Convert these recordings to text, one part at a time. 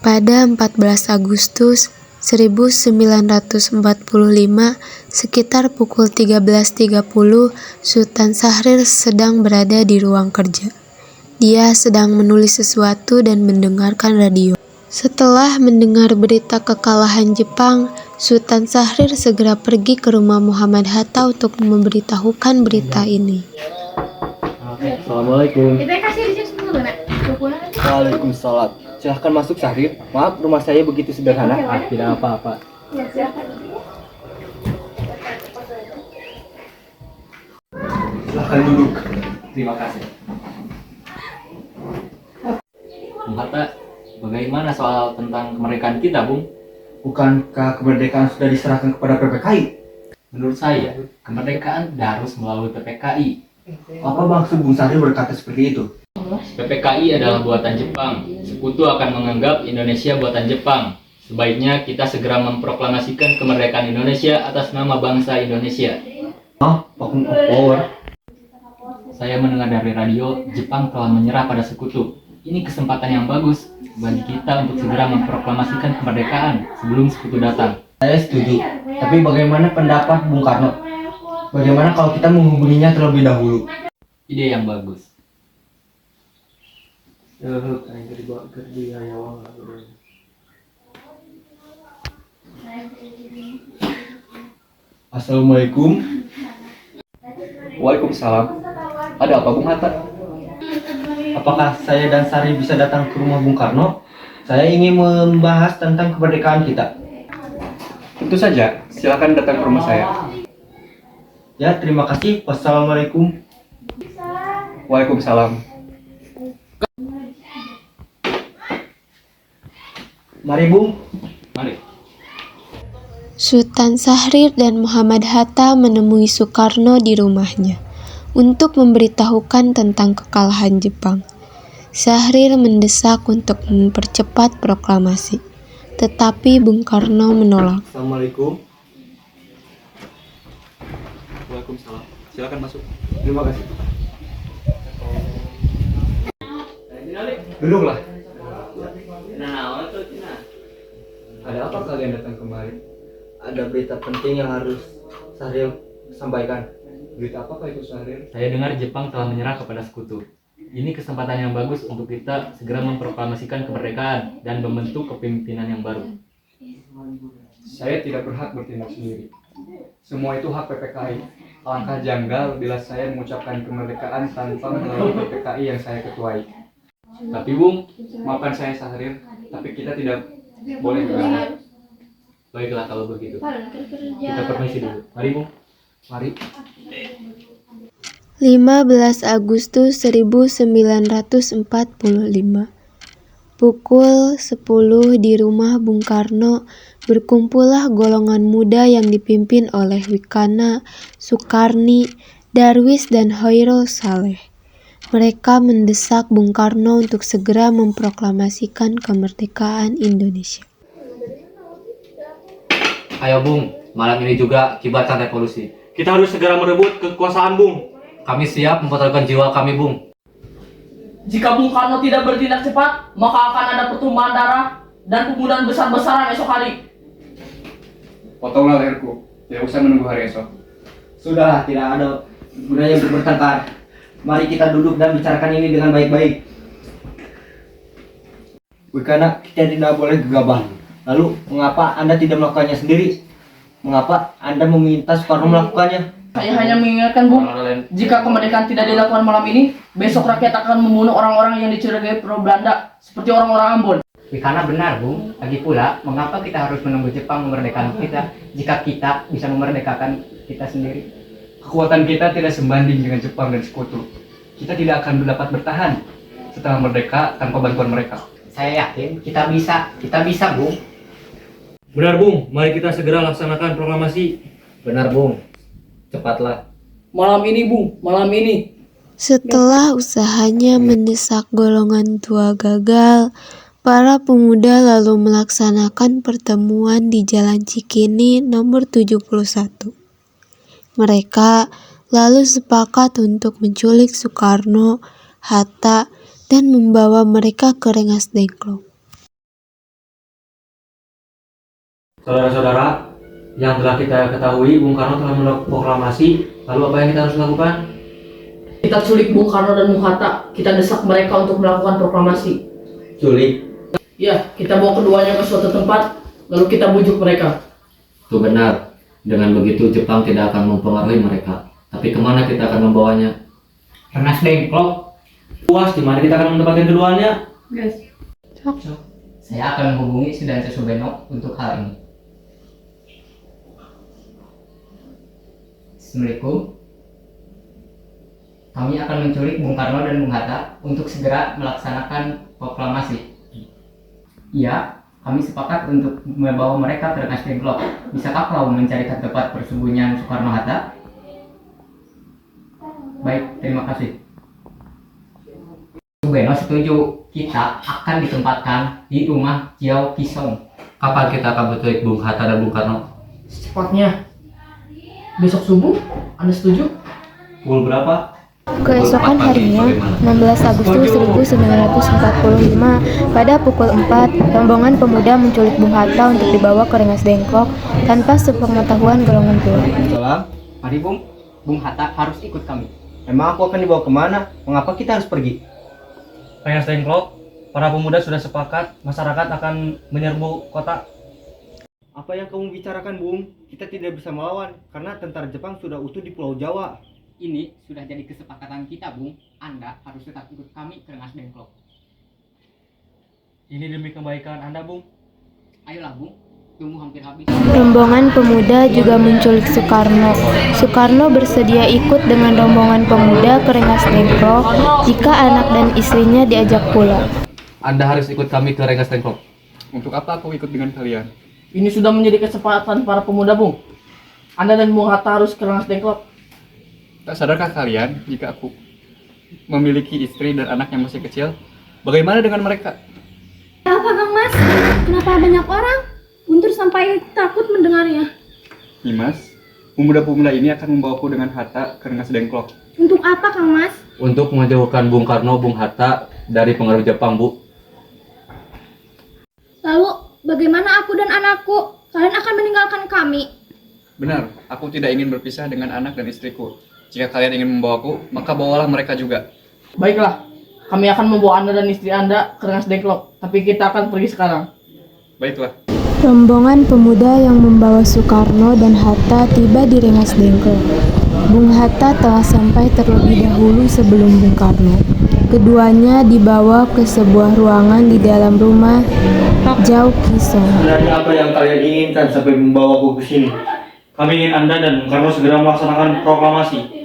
Pada 14 Agustus 1945, sekitar pukul 13.30, Sultan Syahrir sedang berada di ruang kerja. Dia sedang menulis sesuatu dan mendengarkan radio. Setelah mendengar berita kekalahan Jepang, Sultan Syahrir segera pergi ke rumah Muhammad Hatta untuk memberitahukan berita ini. Assalamualaikum. Waalaikumsalam. Silahkan masuk, Syahrir. Maaf, rumah saya begitu sederhana. Tidak apa-apa. Silahkan duduk. Terima kasih. Bung Hatta, bagaimana soal tentang kemerdekaan kita, Bung? Bukankah kemerdekaan sudah diserahkan kepada PPKI? Menurut saya, kemerdekaan harus melalui PPKI. Apa maksud Bung Syahrir berkata seperti itu? PPKI adalah buatan Jepang. Sekutu akan menganggap Indonesia buatan Jepang. Sebaiknya kita segera memproklamasikan kemerdekaan Indonesia atas nama bangsa Indonesia. Vacuum of power. Saya mendengar dari radio, Jepang telah menyerah pada sekutu. Ini kesempatan yang bagus bagi kita untuk segera memproklamasikan kemerdekaan sebelum sekutu datang. Saya setuju. Tapi bagaimana pendapat Bung Karno? Bagaimana kalau kita menghubunginya terlebih dahulu? Ide yang bagus. Assalamualaikum. Waalaikumsalam. Ada apa, Bung Hatta? Apakah saya dan Sari bisa datang ke rumah Bung Karno? Saya ingin membahas tentang kemerdekaan kita. Tentu saja, silakan datang ke rumah saya. Ya, terima kasih. Wassalamualaikum. Waalaikumsalam. Mari, Bung. Mari. Sultan Syahrir dan Muhammad Hatta menemui Soekarno di rumahnya untuk memberitahukan tentang kekalahan Jepang. Syahrir mendesak untuk mempercepat proklamasi, tetapi Bung Karno menolak. Assalamualaikum. Waalaikumsalam. Silakan masuk. Terima kasih. Duduklah. Ada apa kalian datang kemari? Ada berita penting yang harus Syahrir sampaikan. Berita apakah itu, Syahrir? Saya dengar Jepang telah menyerah kepada sekutu. Ini kesempatan yang bagus untuk kita segera memproklamasikan kemerdekaan dan membentuk kepemimpinan yang baru. Saya tidak berhak bertindak sendiri. Semua itu hak PPKI. Alangkah janggal bila saya mengucapkan kemerdekaan tanpa melalui PPKI yang saya ketuai. Tapi Bung, Maafkan saya, Syahrir, tapi kita tidak boleh gegabah. baiklah kalau begitu. Kita permisi dulu. Mari Bung. Mari. 15 Agustus 1945, pukul 10 di rumah Bung Karno, berkumpullah golongan muda yang dipimpin oleh Wikana, Sukarni, Darwis, dan Hoirul Saleh. Mereka mendesak Bung Karno untuk segera memproklamasikan kemerdekaan Indonesia. Ayo Bung, malam ini juga kibarkan revolusi. Kita harus segera merebut kekuasaan, Bung. Kami siap mempertaruhkan jiwa kami, Bung. Jika Bung Karno tidak bertindak cepat, maka akan ada pertumpahan darah dan pembunuhan besar-besaran esok hari. Potonglah leherku. Tidak usah menunggu hari esok. Sudahlah, tidak ada gunanya bertengkar. Mari kita duduk dan bicarakan ini dengan baik-baik. Wikana, kita tidak boleh gegabah. Lalu, mengapa Anda tidak melakukannya sendiri? Mengapa Anda meminta Soekarno melakukannya? Saya hanya mengingatkan, Bung, jika kemerdekaan tidak dilakukan malam ini, besok rakyat akan membunuh orang-orang yang dicurigai pro Belanda, seperti orang-orang Ambon. Wikana benar, Bung. Lagi pula, mengapa kita harus menunggu Jepang memerdekakan kita jika kita bisa memerdekakan kita sendiri? Kekuatan kita tidak sebanding dengan Jepang dan sekutu. Kita tidak akan dapat bertahan setelah merdeka tanpa bantuan mereka. Saya yakin kita bisa, Bung. Benar Bung, mari kita segera laksanakan proklamasi. Benar, Bung. Cepatlah. Malam ini, Bung, malam ini. Setelah usahanya mendesak golongan tua gagal, para pemuda lalu melaksanakan pertemuan di Jalan Cikini nomor 71. Mereka lalu sepakat untuk menculik Soekarno, Hatta, dan membawa mereka ke Rengas Dengklok. Saudara-saudara, yang telah kita ketahui, Bung Karno telah membuat proklamasi. Lalu apa yang kita harus lakukan? Kita culik Bung Karno dan Bung Hatta. Kita desak mereka untuk melakukan proklamasi. Culik. Ya, kita bawa keduanya ke suatu tempat, lalu kita bujuk mereka. Itu benar. Dengan begitu Jepang tidak akan mempengaruhi mereka. Tapi kemana kita akan membawanya? Rengas Dengklok. Puas, di mana kita akan mendapatkan keduanya? Saya akan menghubungi Sudan Subeno untuk hal ini. Assalamualaikum. Kami akan menculik Bung Karno dan Bung Hatta untuk segera melaksanakan proklamasi. Iya, kami sepakat untuk membawa mereka ke Rengas Dengklok. Bisakah kau mencarikan tempat persembunyian Soekarno-Hatta? Baik, terima kasih. Subeno setuju. Kita akan ditempatkan di rumah Jiao Kisong. Kapan kita akan menculik Bung Hatta dan Bung Karno? Secepatnya. Besok subuh, Anda setuju? Pukul berapa? Keesokan harinya, 16 Agustus 1945, pada pukul 4, rombongan pemuda menculik Bung Hatta untuk dibawa ke Rengas Dengklok tanpa sepengetahuan golongan pula. Salam. Mari Bung Hatta harus ikut kami. Emang aku akan dibawa kemana? Mengapa kita harus pergi? Rengas Dengklok, para pemuda sudah sepakat masyarakat akan menyerbu kota. Apa yang kamu bicarakan, Bung? Kita tidak bisa melawan karena tentara Jepang sudah utuh di Pulau Jawa. Ini sudah jadi kesepakatan kita, Bung. Anda harus tetap ikut kami ke Rengas Dengklok. Ini demi kebaikan Anda, Bung. Ayolah, Bung. Tunggu hampir habis. Rombongan pemuda juga menculik Soekarno. Soekarno bersedia ikut dengan rombongan pemuda ke Rengas Dengklok jika anak dan istrinya diajak pula. Anda harus ikut kami ke Rengas Dengklok. Untuk apa aku ikut dengan kalian? Ini sudah menjadi kesepakatan para pemuda, Bung. Anda dan Bung Hatta harus ke Rengas Dengklok. Tak sadarkah kalian jika aku memiliki istri dan anak yang masih kecil? Bagaimana dengan mereka? Apa Kang Mas? Kenapa banyak orang? Guntur sampai takut mendengarnya. Nimas, pemuda-pemuda ini akan membawaku dengan Hatta ke Rengas Dengklok. Untuk apa Kang Mas? Untuk menjauhkan Bung Karno, Bung Hatta dari pengaruh Jepang, Bu. Lalu bagaimana aku dan anakku? Kalian akan meninggalkan kami? Benar, aku tidak ingin berpisah dengan anak dan istriku. Jika kalian ingin membawaku, maka bawalah mereka juga. Baiklah, kami akan membawa Anda dan istri Anda ke Rengas Dengklok. Tapi kita akan pergi sekarang. Baiklah. Rombongan pemuda yang membawa Soekarno dan Hatta tiba di Rengas Dengklok. Bung Hatta telah sampai terlebih dahulu sebelum Bung Karno. Keduanya dibawa ke sebuah ruangan di dalam rumah Jiao Kisong. Sebenarnya apa yang kalian inginkan sampai membawaku ke sini? Kami ingin Anda dan Bung Karno segera melaksanakan proklamasi.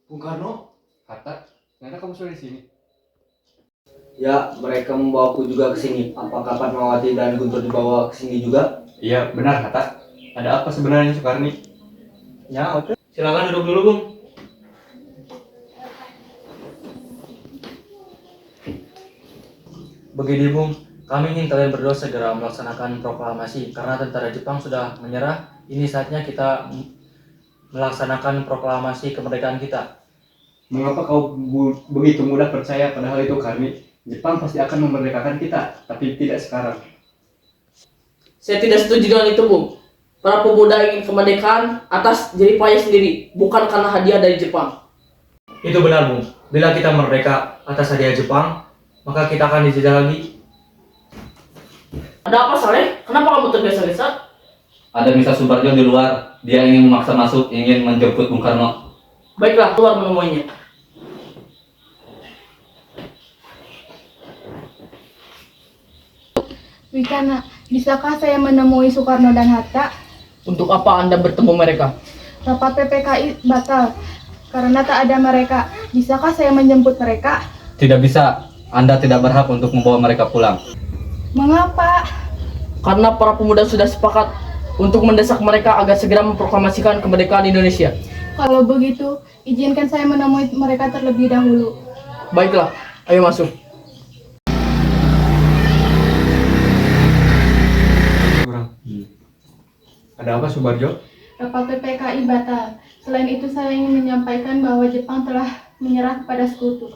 Bung Karno? Hatta, ternyata kamu sudah di sini. Ya, mereka membawaku juga ke sini. Apakah Fatmawati dan Guntur dibawa ke sini juga? Iya, benar Hatta. Ada apa sebenarnya Soekarni? Ya, oke. Silakan duduk dulu, Bung. Begini, Bung. Kami ingin kalian berdua segera melaksanakan proklamasi karena tentara Jepang sudah menyerah. Ini saatnya kita melaksanakan proklamasi kemerdekaan kita. Mengapa kau begitu mudah percaya pada hal itu, Karni? Jepang pasti akan memerdekakan kita, tapi tidak sekarang. Saya tidak setuju dengan itu, Bung. Para pemuda ingin kemerdekaan atas jerih payah sendiri, bukan karena hadiah dari Jepang. Itu benar, Bung. Bila kita merdeka atas hadiah Jepang, maka kita akan dijajah lagi. Ada apa, Saleh? Kenapa kamu tergesa-gesa? Ada Mr. Subarjo di luar. Dia ingin memaksa masuk, ingin menjemput Bung Karno. Baiklah, keluar menemuinya. Wicana, bisakah saya menemui Soekarno dan Hatta? Untuk apa Anda bertemu mereka? Rapat PPKI batal karena tak ada mereka. Bisakah saya menjemput mereka? Tidak bisa. Anda tidak berhak untuk membawa mereka pulang. Mengapa? Karena para pemuda sudah sepakat untuk mendesak mereka agar segera memproklamasikan kemerdekaan Indonesia. Kalau begitu, izinkan saya menemui mereka terlebih dahulu. Baiklah, ayo masuk. Ada apa Subarjo? Rapat PPKI batal. Selain itu saya ingin menyampaikan bahwa Jepang telah menyerah kepada sekutu.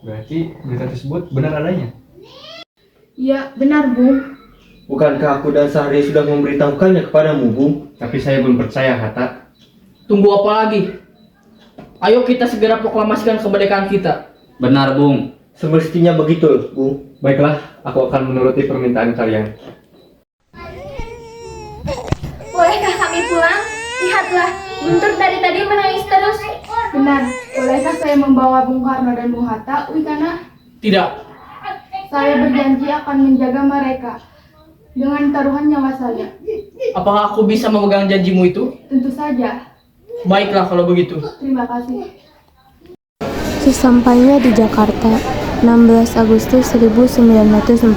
Berarti berita tersebut benar adanya? Iya, benar, Bung. Bukankah aku dan Sahri sudah memberitahukannya kepadamu, Bung? Tapi saya belum percaya, Hatta. Tunggu apa lagi? Ayo kita segera proklamasikan kemerdekaan kita. Benar, Bung. Semestinya begitu, Bung. Baiklah, aku akan menuruti permintaan kalian. Bolehkah kami pulang? Lihatlah, Guntur dari tadi menangis terus. Benar. Bolehkah saya membawa Bung Karno dan Bung Hatta, Wikana? Tidak. Saya berjanji akan menjaga mereka dengan taruhan nyawa saya. Apakah aku bisa memegang janjimu itu? Tentu saja. Baiklah kalau begitu. Terima kasih. Sesampainya di Jakarta, 16 Agustus 1945,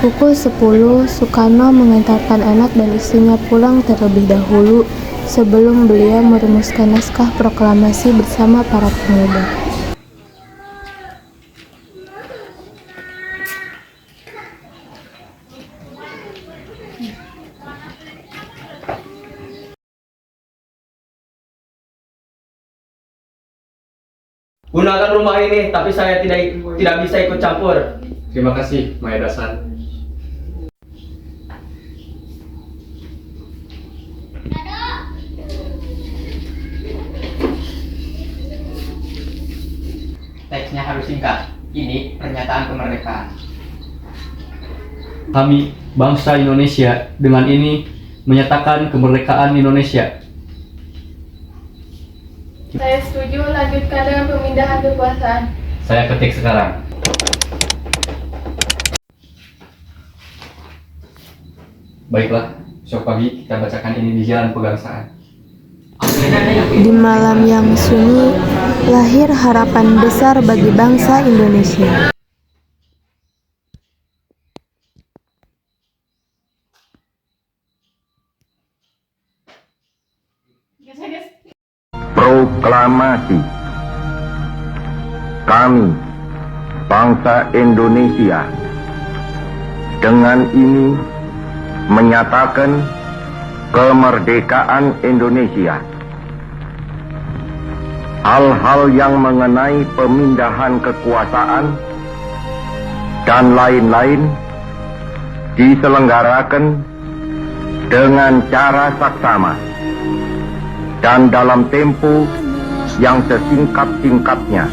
pukul 10, Soekarno mengantarkan anak dan istrinya pulang terlebih dahulu sebelum beliau merumuskan naskah proklamasi bersama para pemuda. Gunakan rumah ini, tapi saya tidak bisa ikut campur. Terima kasih, Maeda-san. Teksnya harus singkat. Ini pernyataan kemerdekaan. Kami, bangsa Indonesia, dengan ini menyatakan kemerdekaan Indonesia. Saya setuju lanjutkan dengan pemindahan kekuasaan. Saya ketik sekarang. Baiklah, besok pagi kita bacakan ini di Jalan Pegangsaan. Di malam yang sunyi, lahir harapan besar bagi bangsa Indonesia. Proklamasi. Kami, bangsa Indonesia, dengan ini menyatakan kemerdekaan Indonesia. Hal-hal yang mengenai pemindahan kekuasaan dan lain-lain diselenggarakan dengan cara saksama dan dalam tempo yang sesingkat-singkatnya.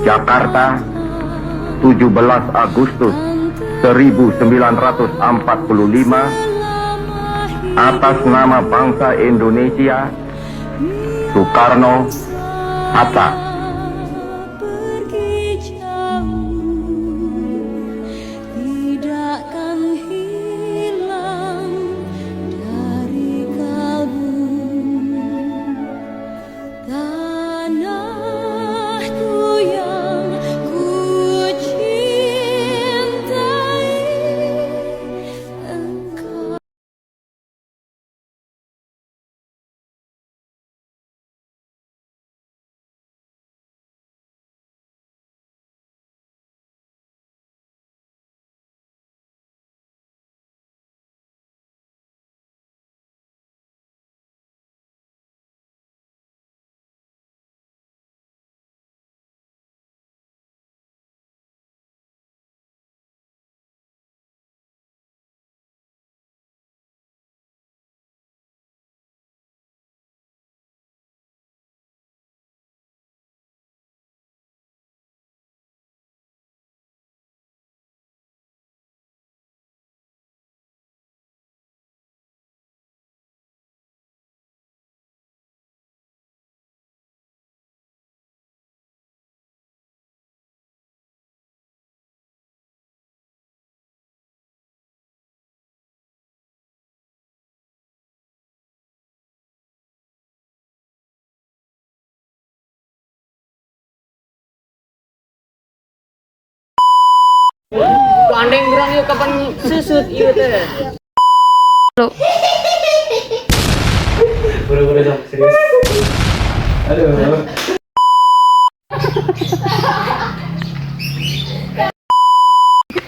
Jakarta, 17 Agustus 1945, atas nama bangsa Indonesia, Soekarno, Hatta. Pandeng gerang yuk kapan susut ieu teh. Buru-buru dong, serius. Aduh.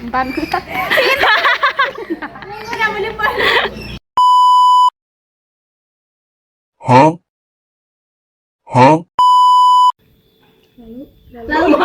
Empan kita. Enggak boleh Lalu